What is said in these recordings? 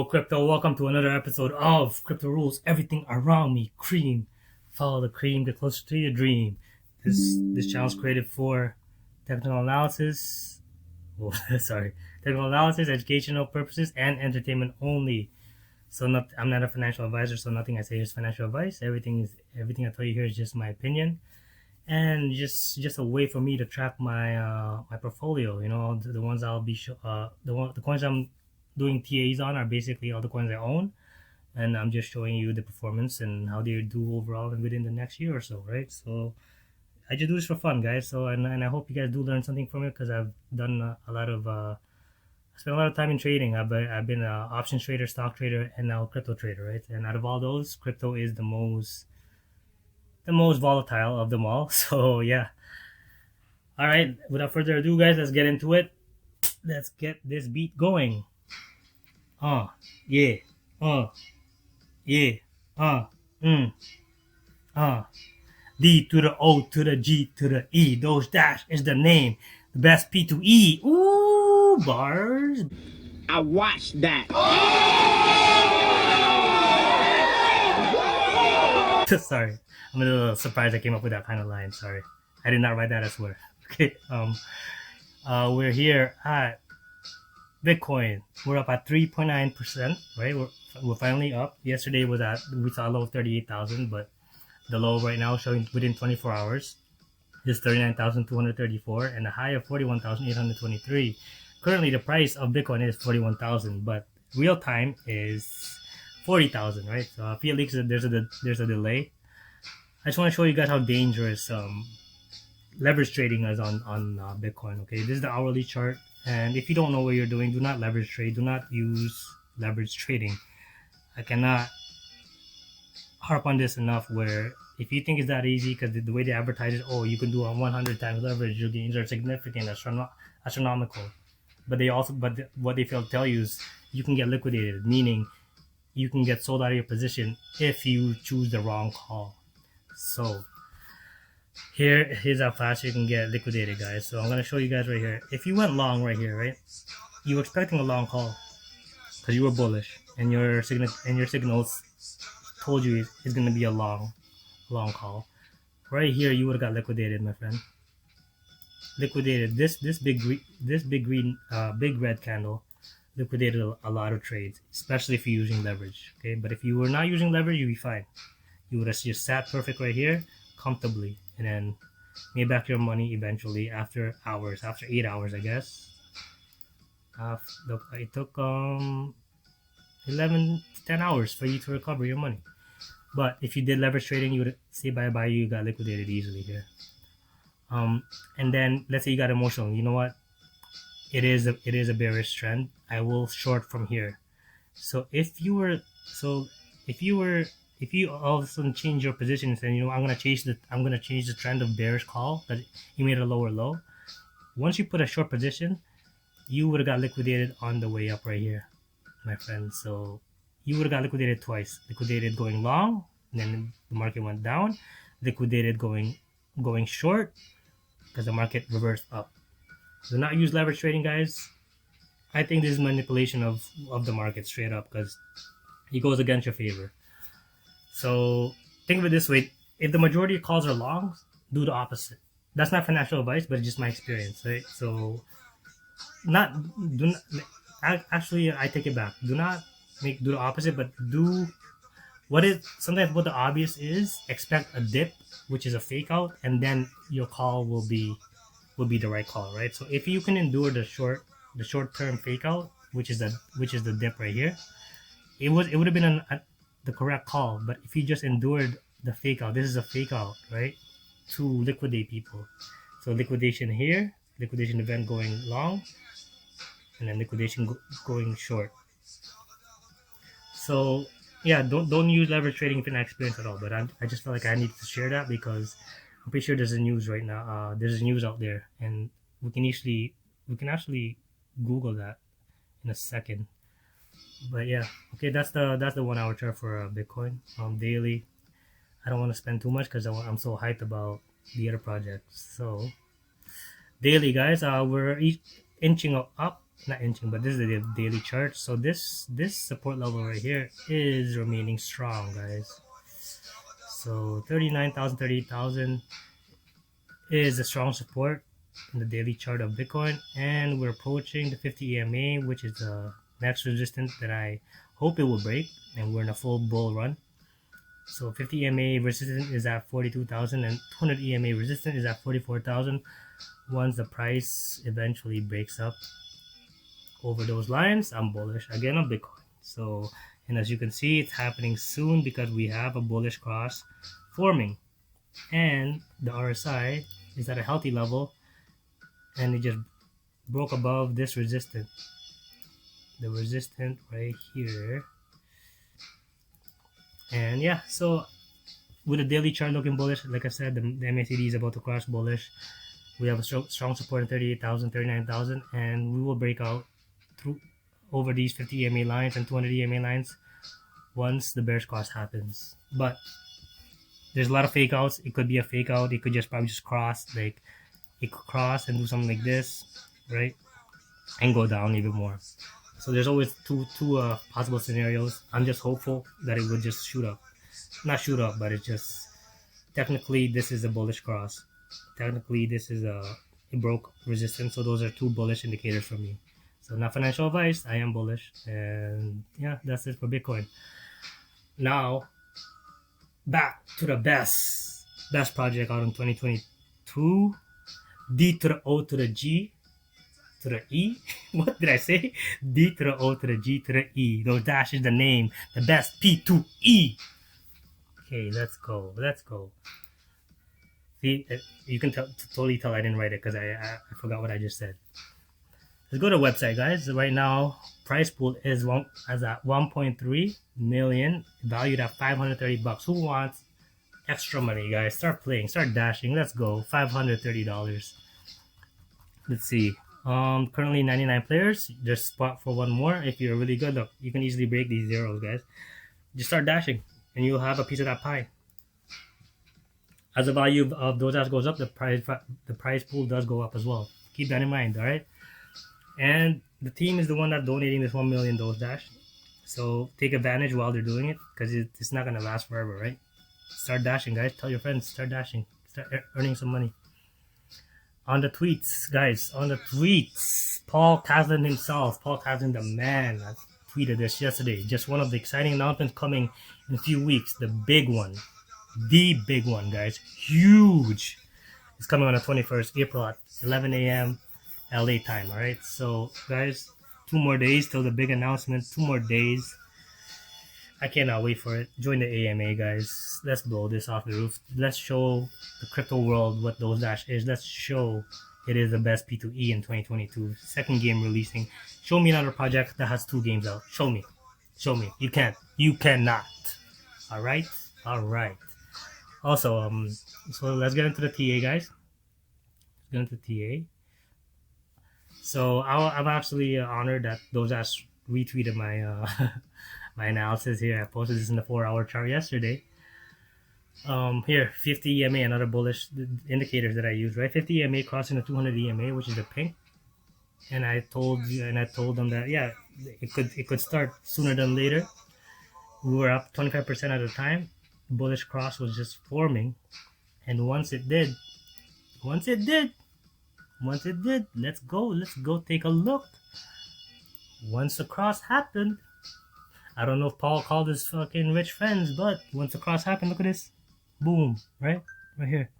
Crypto, welcome to another episode of Crypto Rules. Everything around me, cream. Follow the cream, get closer to your dream. This channel is created for technical analysis, technical analysis, educational purposes, and entertainment only. So I'm not a financial advisor, so nothing I say is financial advice. Everything I tell you here is just my opinion, and just a way for me to track my my portfolio. You know, the ones I'll be the coins I'm doing TAs on are basically all the coins I own, and I'm just showing you the performance and how they do overall and within the next year or so, right? So I just do this for fun, guys. So and I hope you guys do learn something from it, because I've done a lot of I spent a lot of time in trading. I've been an options trader, stock trader, and now crypto trader, right? And out of all those, crypto is the most volatile of them all. So yeah. All right. Without further ado, guys, let's get into it. Let's get this beat going. Yeah, yeah, D to the O to the G to the E. Dogedash is the name. The best P2E. Ooh, bars. I watched that. Sorry, I'm a little surprised I came up with that kind of line. Sorry, I did not write that, I swear. Okay, we're here at Bitcoin. We're up at 3.9%, right? We're finally up. Yesterday we saw a low of 38,000, but the low right now showing within 24 hours is 39,234 and a high of 41,823. Currently the price of Bitcoin is 41,000, but real time is 40,000, right? So fiatleak, there's a delay. I just want to show you guys how dangerous leverage trading is on Bitcoin. Okay, this is the hourly chart. And if you don't know what you're doing, do not leverage trade. Do not use leverage trading. I cannot harp on this enough, where if you think it's that easy, because the way they advertise it, oh, you can do on 100 times leverage, your gains are significant, astronomical. But what they fail to tell you is you can get liquidated, meaning you can get sold out of your position if you choose the wrong call. So here's how fast you can get liquidated, guys. So I'm going to show you guys right here. If you went long right here, right, you were expecting a long call because you were bullish, and your signals told you it's going to be a long call. Right here, you would have got liquidated, my friend. Liquidated. This big red candle liquidated a lot of trades, especially if you're using leverage. Okay, but if you were not using leverage, you'd be fine. You would have just sat perfect right here comfortably, and then made back your money eventually after 8 hours, I guess. It took 11 to 10 hours for you to recover your money. But if you did leverage trading, you would say bye-bye, you got liquidated easily here. And then let's say you got emotional. You know what? It is a bearish trend. I will short from here. So if you all of a sudden change your position and say, you know, I'm gonna change the trend of bearish call that you made a lower low. Once you put a short position, you would have got liquidated on the way up right here, my friend. So you would have got liquidated twice. Liquidated going long, and then the market went down. Liquidated going short because the market reversed up. Do not use leverage trading, guys. I think this is manipulation of the market straight up, because it goes against your favor. So think of it this way: if the majority of calls are long, do the opposite. That's not financial advice, but it's just my experience, right? So actually, I take it back. Do not do the opposite, but do sometimes what the obvious is. Expect a dip, which is a fake out, and then your call will be the right call, right? So if you can endure the short term fake out, which is the dip right here, it would have been the correct call. But if you just endured the fake out, this is a fake out, right, to liquidate people. So liquidation here, liquidation event going long, and then liquidation going short. So yeah, don't use leverage trading if you're not experienced at all. But I just felt like I needed to share that, because I'm pretty sure there's a news right now. There's a news out there, and we can actually Google that in a second. But yeah, okay, that's the 1 hour chart for Bitcoin. Daily, I don't want to spend too much because I'm so hyped about the other projects. So daily, guys, we're inching up not inching, but this is the daily chart. So this support level right here is remaining strong, guys. So 39,000, 38,000 is a strong support in the daily chart of Bitcoin, and we're approaching the 50 EMA, which is the next resistance that I hope it will break, and we're in a full bull run. So 50 EMA resistance is at 42,000 and 200 EMA resistance is at 44,000. Once the price eventually breaks up over those lines, I'm bullish again on Bitcoin. So, and as you can see, it's happening soon because we have a bullish cross forming, and the RSI is at a healthy level, and it just broke above this resistance, the resistance right here. And yeah, so with the daily chart looking bullish, like I said, the MACD is about to cross bullish. We have a strong support in 38,000, 39,000, and we will break out through over these 50 EMA lines and 200 EMA lines once the bearish cross happens. But there's a lot of fake outs. It could be a fake out. It could just probably just cross, like it could cross and do something like this, right, and go down even more. So there's always two possible scenarios. I'm just hopeful that it would just shoot up. Not shoot up, but it's just, technically this is a bullish cross. Technically this is it broke resistance. So those are two bullish indicators for me. So not financial advice, I am bullish. And yeah, that's it for Bitcoin. Now, back to the best project out in 2022. D to the O to the G to the E. What did I say? D to the O to the G to the E. Dogedash is the name. The best P2E. Okay, let's go. See, you can totally tell I didn't write it because I forgot what I just said. Let's go to the website, guys. Right now, price pool is at 1.3 million, valued at 530 bucks. Who wants extra money, guys? Start playing, start dashing. Let's go. $530. Let's see. Currently 99 players. There's spot for one more. If you're really good, look, you can easily break these zeros, guys. Just start dashing, and you'll have a piece of that pie. As the value of Dogedash goes up, the price pool does go up as well. Keep that in mind, all right? And the team is the one that's donating this 1 million Dogedash. So take advantage while they're doing it, because it's not going to last forever, right? Start dashing, guys. Tell your friends, start dashing. Start earning some money. On the tweets, guys, on the tweets, Paul CASLIN himself, Paul CASLIN the man, tweeted this yesterday. Just one of the exciting announcements coming in a few weeks. The big one, guys. Huge. It's coming on the 21st April at 11 a.m. LA time, all right? So, guys, 2 more days till the big announcement. 2 more days. I cannot wait for it. Join the AMA, guys. Let's blow this off the roof. Let's show the crypto world what Dogedash is. Let's show it is the best P2E in 2022. Second game releasing. Show me another project that has 2 games out. Show me. You can't. You cannot. All right. Also, so let's get into the TA, guys. Let's get into TA. So I'm actually honored that Dogedash retweeted my my analysis here. I posted this in the 4-hour chart yesterday. Here, 50 EMA, another bullish indicators that I use, right? 50 EMA crossing the 200 EMA, which is the pink. And I told them that, yeah, it could start sooner than later. We were up 25% at a time. Bullish cross was just forming, and once it did, let's go take a look. Once the cross happened, I don't know if Paul called his fucking rich friends, but once the cross happened, look at this. Boom, right here.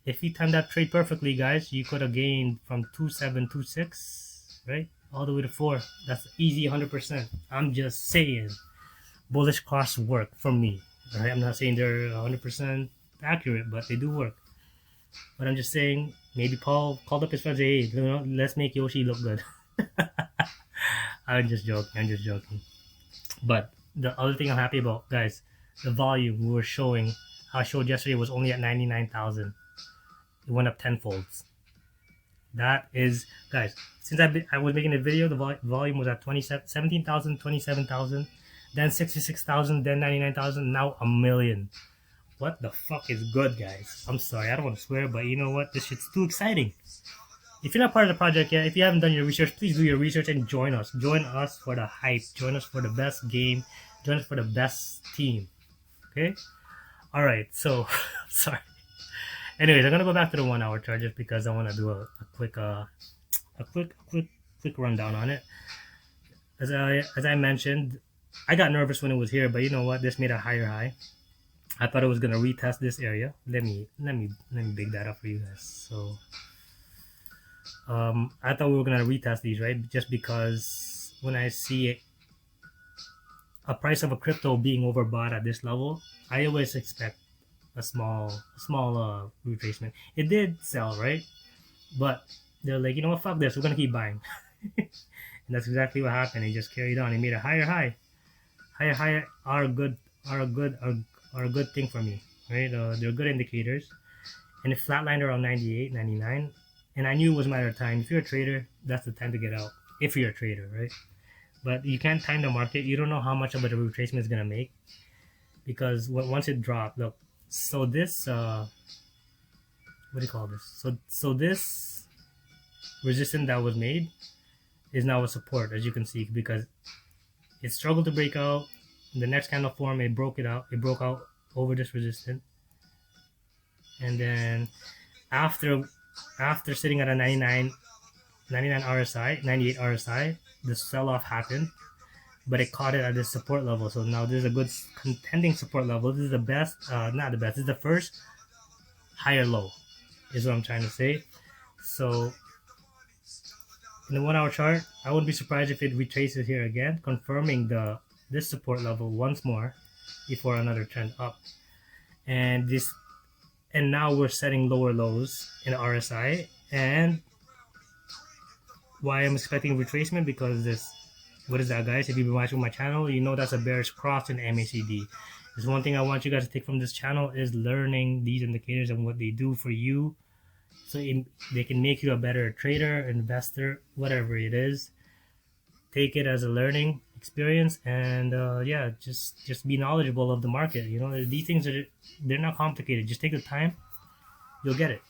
If you timed that trade perfectly, guys, you could have gained from 2726, right, all the way to 4. That's easy, 100%. I'm just saying, bullish cross work for me. Right? I'm not saying they're 100% accurate, but they do work. But I'm just saying, maybe Paul called up his friends, hey, let's make Yoshi look good. I'm just joking. But the other thing I'm happy about, guys, the volume we were showing, I showed yesterday, was only at 99,000. It went up 10-folds. That is, guys, since I was making a video, the volume was at 17,000, 27,000, then 66,000, then 99,000, now 1 million. What the fuck is good, guys? I'm sorry, I don't want to swear, but you know what? This shit's too exciting. if you're not part of the project yet, if you haven't done your research, please do your research and join us. Join us for the hype. Join us for the best game. Join us for the best team. Okay? Alright, so sorry. Anyways, I'm gonna go back to the 1 hour chart just because I want to do a quick rundown on it. As I mentioned, I got nervous when it was here, but you know what? This made a higher high. I thought it was gonna retest this area. Let me big that up for you guys. So I thought we were gonna retest these, right? Just because when I see a price of a crypto being overbought at this level, I always expect a small retracement. It did sell, right? But they're like, you know what, fuck this, we're gonna keep buying. And that's exactly what happened. It just carried on. It made a higher high. Higher are a good thing for me, right? They're good indicators. And it flatlined around 98, 99. And I knew it was a matter of time. If you're a trader, that's the time to get out. If you're a trader, right? But you can't time the market. You don't know how much of a retracement is gonna make, because once it dropped, look. So this, what do you call this? So this resistance that was made is now a support, as you can see, because it struggled to break out. In the next candle form, it broke out over this resistance, and then after sitting at a 99 RSI, 98 RSI, the sell-off happened, but it caught it at this support level. So now this is a good contending support level. This is the best, not the best. This is the first higher low, is what I'm trying to say. So in the 1 hour chart, I wouldn't be surprised if it retraces here again, confirming this support level once more before another trend up. And now we're setting lower lows in RSI. And why I'm expecting retracement, because this, what is that, guys? If you've been watching my channel, you know that's a bearish cross in MACD. There's one thing I want you guys to take from this channel is learning these indicators and what they do for you, so they can make you a better trader, investor, whatever it is. Take it as a learning experience, and yeah, just be knowledgeable of the market. You know, these things they're not complicated. Just take the time, you'll get it.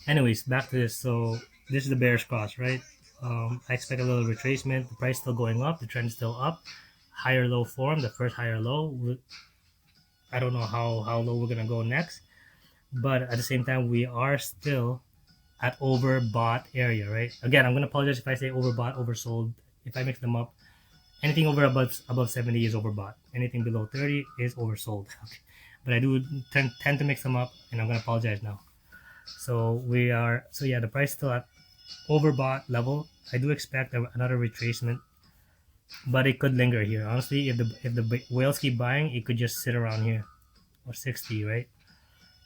Anyways, back to this. So this is the bearish cross, right? I expect a little retracement. The price still going up. The trend is still up. Higher low form. The first higher low. I don't know how low we're gonna go next, but at the same time, we are still at overbought area, right? Again, I'm gonna apologize if I say overbought, oversold. If I mix them up, anything above 70 is overbought. Anything below 30 is oversold. Okay. But I do tend to mix them up, and I'm gonna apologize now. So yeah, the price is still at overbought level. I do expect another retracement, but it could linger here. Honestly, if the whales keep buying, it could just sit around here or 60, right?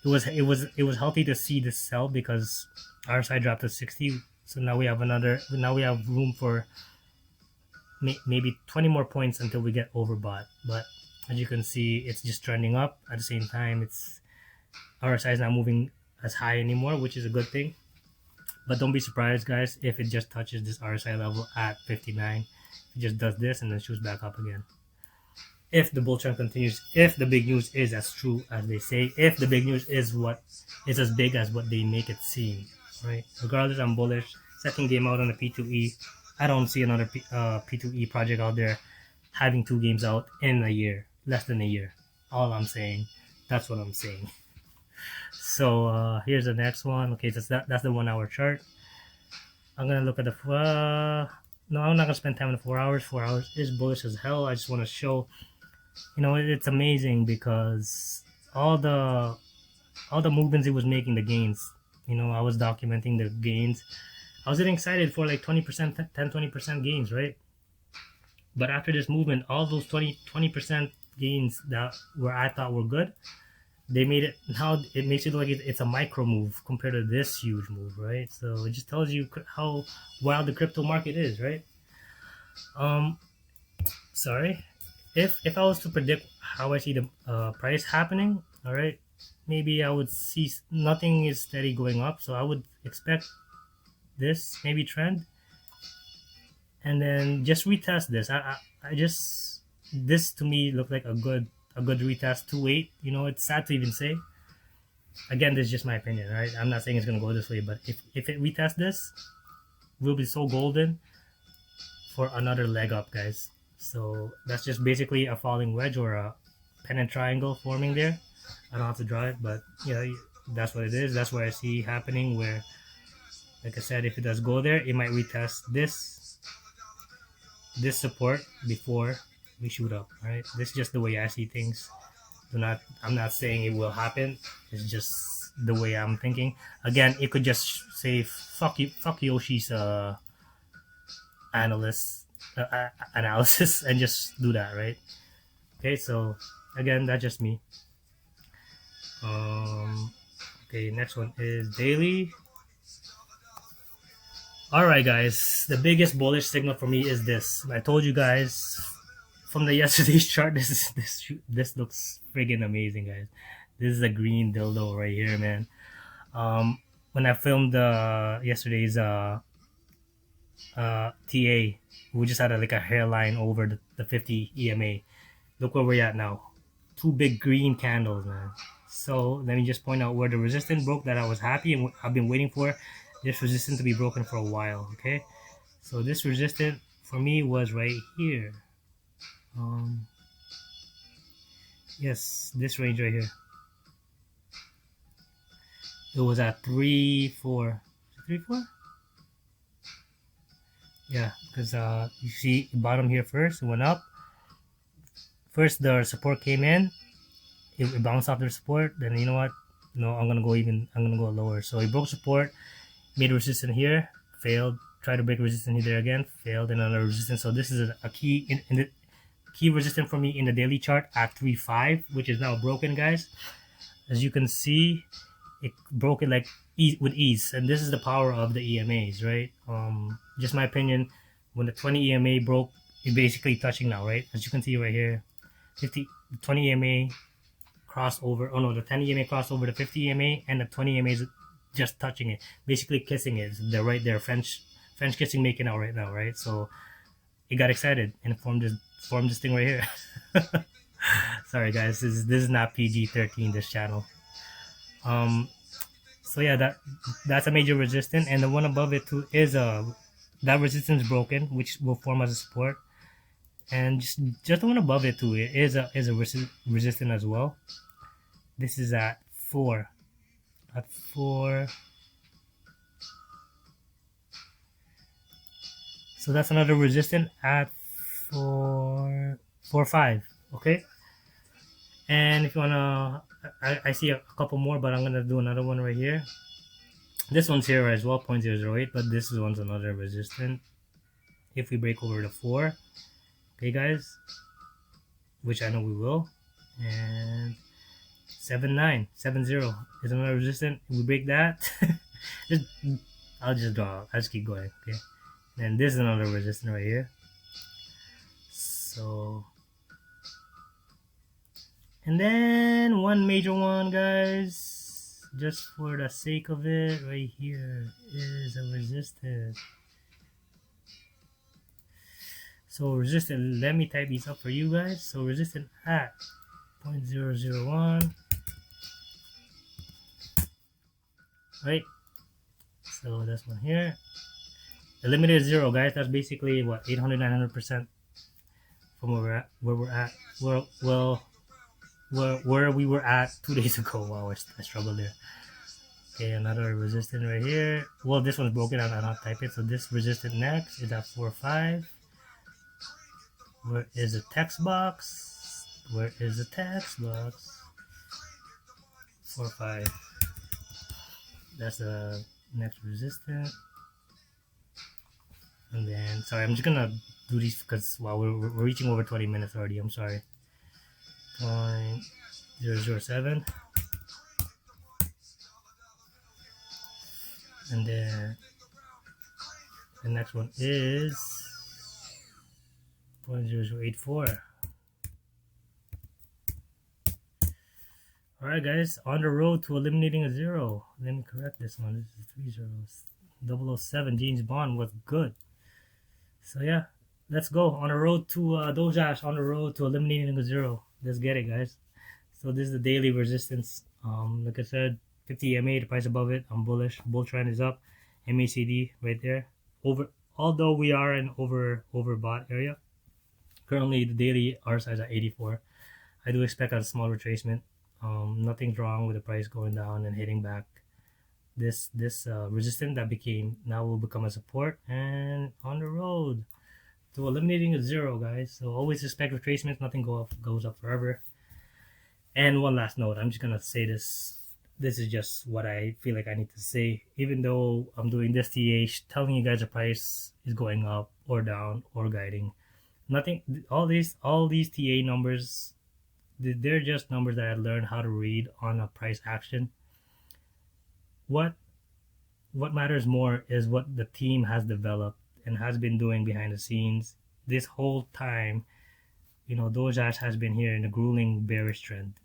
It was healthy to see this sell because our side dropped to 60. So now we have room for maybe 20 more points until we get overbought. But as you can see, it's just trending up. At the same time, our side is not moving as high anymore, which is a good thing. But don't be surprised, guys, if it just touches this RSI level at 59. It just does this and then shoots back up again. If the bull trend continues, if the big news is as true as they say, if the big news is as big as what they make it seem, right? Regardless, I'm bullish. Second game out on the P2E. I don't see another P2E project out there having 2 games out in a year, less than a year. All I'm saying. That's what I'm saying. So here's the next one. Okay, so that's the 1 hour chart. I'm gonna look at the no, I'm not gonna spend time on the 4 hours. 4 hours is bullish as hell. I just want to show, you know, it's amazing because all the movements it was making, the gains. You know, I was documenting the gains. I was getting excited for like 20%, 10-20% gains, right? But after this movement, all those 20% gains that I thought were good, they made it, now it makes it look like it's a micro move compared to this huge move, right? So it just tells you how wild the crypto market is, right? Sorry, if I was to predict how I see the price happening, all right, maybe I would see nothing is steady going up, so I would expect this maybe trend, and then just retest this. This to me looked like a good retest to wait. You know, it's sad to even say, again, this is just my opinion, right? I'm not saying it's gonna go this way, but if it retests this, we'll be so golden for another leg up, guys. So that's just basically a falling wedge or a pennant triangle forming there. I don't have to draw it, but yeah, that's what it is. That's what I see happening, where, like I said, if it does go there, it might retest this support before we shoot up. Right, this is just the way I see things. I'm not saying it will happen. It's just the way I'm thinking. Again, it could just say fuck Yoshi's analysis and just do that, right? Okay, so again, that's just me. Okay, next one is daily. Alright guys, the biggest bullish signal for me is this. I told you guys from the yesterday's chart, this looks friggin' amazing, guys. This is a green dildo right here, man. When I filmed yesterday's TA, we just had like a hairline over the 50 EMA. Look where we're at now. Two big green candles, man. So let me just point out where the resistance broke that I was happy and I've been waiting for this resistance to be broken for a while. Okay, so this resistance for me was right here. Yes, this range right here. It was at 3.4. 3.4? Yeah, because you see bottom here first, it went up. First the support came in, it bounced off the support, then you know what? No, I'm gonna go lower. So it broke support, made resistance here, failed, tried to break resistance here again, failed, and another resistance. So this is a key in the key resistance for me in the daily chart at 3.5, which is now broken, guys. As you can see, it broke it like with ease, and this is the power of the EMAs, right? Just my opinion, when the 20 EMA broke, it's basically touching now, right? As you can see right here, 20 EMA crossover. Oh no, the 10 EMA crossover the 50 EMA, and the 20 EMA is just touching it, basically kissing it. They're right there, French kissing, making out right now, right? So it got excited and formed this thing right here. Sorry guys, this is not PG-13, this channel. So yeah, that's a major resistance, and the one above it too is that resistance broken, which will form as a support, and just the one above it too, it is a resistance as well. This is at 4. So that's another resistance at 4.5. Okay, and if you wanna, I see a couple more, but I'm gonna do another one right here. This one's here as well, 0.008, but this one's another resistance. If we break over the 4, okay guys, which I know we will, and 7.970 is another resistance. If we break that, I'll just keep going. Okay, and this is another resistance right here. So, and then one major one, guys, just for the sake of it, right here is a resistance. So resistance, let me type these up for you guys. So resistance at 0.001, right? So that's one here. The limit is 0, guys. That's basically what, 800-900% from where we're at. Where we were at 2 days ago. Wow, I struggled there. Okay, another resistance right here. Well, this one's broken. I'll not type it. So this resistance next is at 4.5. Where is the text box? Where is the text box? 4.5. That's the next resistance. And then, sorry, I'm just gonna do these because wow, we're reaching over 20 minutes already. I'm sorry. 0.007. And then the next one is 0.0084. Alright guys, on the road to eliminating a 0. Let me correct this one. This is 3 zeros. 007 James Bond was good. So yeah, let's go. On the road to Dogedash, on the road to eliminating a 0. Let's get it, guys. So this is the daily resistance. Like I said, 50 MA, the price above it, I'm bullish. Bull trend is up. MACD right there. Although we are in overbought area. Currently, the daily RSI is at 84. I do expect a small retracement. Nothing's wrong with the price going down and hitting back this resistance that will become a support, and on the road to eliminating a zero, guys. So always expect retracements. Nothing goes up forever. And one last note, I'm just gonna say this. This is just what I feel like I need to say. Even though I'm doing this TH, telling you guys the price is going up or down or guiding, nothing. All these TA numbers, they're just numbers that I learned how to read on a price action. What matters more is what the team has developed and has been doing behind the scenes this whole time. You know, Dogedash has been here in a grueling bearish trend.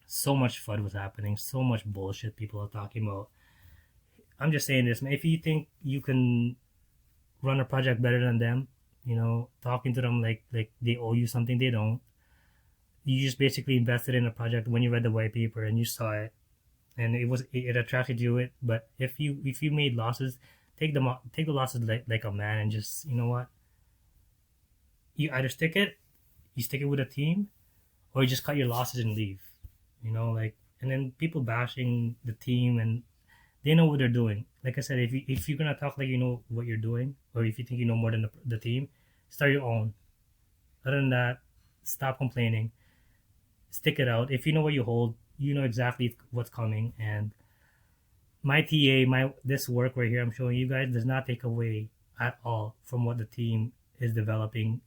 So much FUD was happening, so much bullshit people are talking about. I'm just saying this, man. If you think you can run a project better than them, you know, talking to them like they owe you something, they don't. You just basically invested in a project when you read the white paper and you saw it, and it attracted you to it. But if you made losses, take the losses like a man, and just, you know what, you either stick it with a team, or you just cut your losses and leave. You know, like, and then people bashing the team, and they know what they're doing. Like I said, if you're gonna talk like you know what you're doing, or if you think you know more than the team, start your own. Other than that, stop complaining. Stick it out. If you know what you hold, you know exactly what's coming. And my TA, this work right here I'm showing you guys, does not take away at all from what the team is developing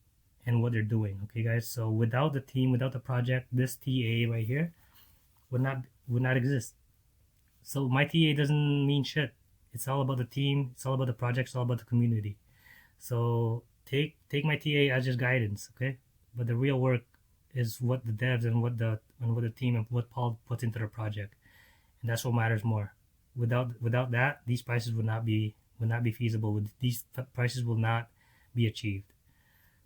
and what they're doing. Okay, guys. So without the team, without the project, this TA right here would not exist. So my TA doesn't mean shit. It's all about the team. It's all about the project. It's all about the community. So take my TA as just guidance, okay? But the real work is what the devs and what the team and what Paul puts into the project, and that's what matters more. Without that, these prices would not be feasible. These prices will not be achieved.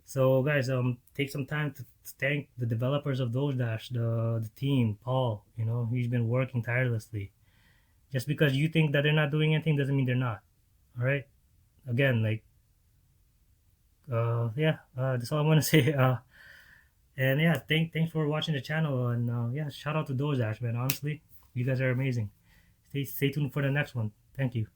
So guys, take some time to thank the developers of Dogedash, the team, Paul. You know, he's been working tirelessly. Just because you think that they're not doing anything doesn't mean they're not. All right. Again, like, that's all I want to say. And yeah, thanks for watching the channel, and yeah, shout out to Dogedash, man. Honestly, you guys are amazing. Stay tuned for the next one. Thank you.